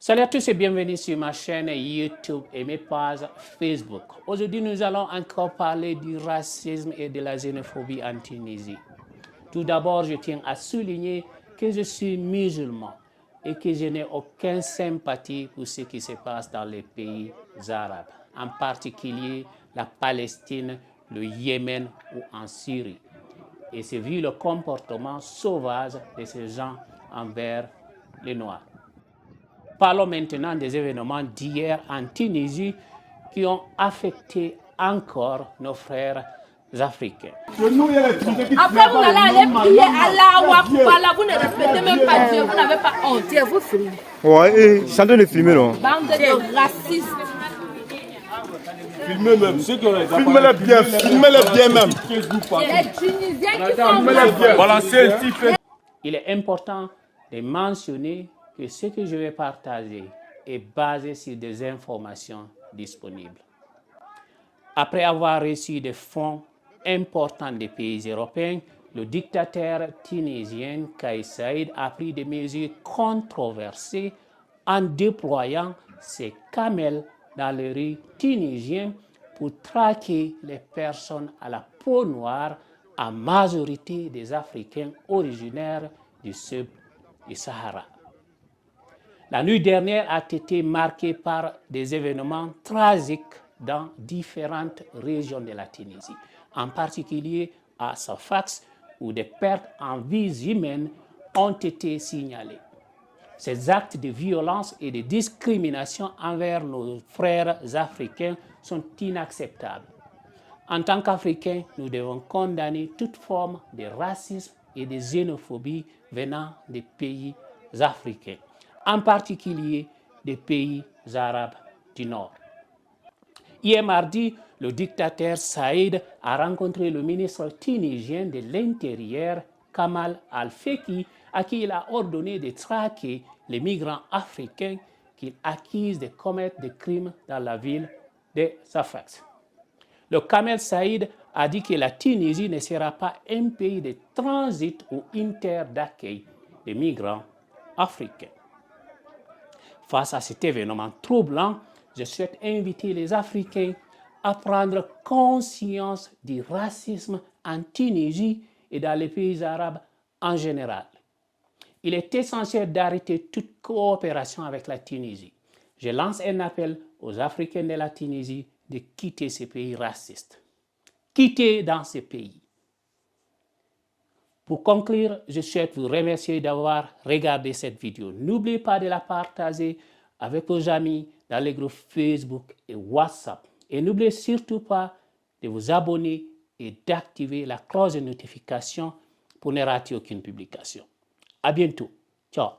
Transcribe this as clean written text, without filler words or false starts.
Salut à tous et bienvenue sur ma chaîne YouTube et mes pages Facebook. Aujourd'hui, nous allons encore parler du racisme et de la xénophobie en Tunisie. Tout d'abord, je tiens à souligner que je suis musulman et que je n'ai aucune sympathie pour ce qui se passe dans les pays arabes, en particulier la Palestine, le Yémen ou en Syrie. Et c'est vu le comportement sauvage de ces gens envers les Noirs. Parlons maintenant des événements d'hier en Tunisie qui ont affecté encore nos frères africains. Après, vous allez aller prier Allah Akbar, vous ne respectez même pas Dieu, vous n'avez pas honte. Dieu vous filme. Ouais, et chantez le filmer, non? Bande de racistes. Filmez même, ceux qui ont les Filmez-les bien même. Les Tunisiens qui sont balancez un petit peu. Il est important de mentionner que ce que je vais partager est basé sur des informations disponibles. Après avoir reçu des fonds importants des pays européens, le dictateur tunisien Kais Saied a pris des mesures controversées en déployant ses camels dans les rues tunisiennes pour traquer les personnes à la peau noire, en majorité des Africains originaires du sud du Sahara. La nuit dernière a été marquée par des événements tragiques dans différentes régions de la Tunisie, en particulier à Safax, où des pertes en vies humaines ont été signalées. Ces actes de violence et de discrimination envers nos frères africains sont inacceptables. En tant qu'Africains, nous devons condamner toute forme de racisme et de xénophobie venant des pays africains, en particulier des pays arabes du Nord. Hier mardi, le dictateur Saïd a rencontré le ministre tunisien de l'Intérieur, Kamal Al-Feki, à qui il a ordonné de traquer les migrants africains qu'il accuse de commettre des crimes dans la ville de Safax. Le Kamal Saïd a dit que la Tunisie ne sera pas un pays de transit ou d'accueil des migrants africains. Face à cet événement troublant, je souhaite inviter les Africains à prendre conscience du racisme en Tunisie et dans les pays arabes en général. Il est essentiel d'arrêter toute coopération avec la Tunisie. Je lance un appel aux Africains de la Tunisie de quitter ces pays racistes. Quitter dans ces pays. Pour conclure, je souhaite vous remercier d'avoir regardé cette vidéo. N'oubliez pas de la partager avec vos amis dans les groupes Facebook et WhatsApp. Et n'oubliez surtout pas de vous abonner et d'activer la cloche de notification pour ne rater aucune publication. À bientôt. Ciao.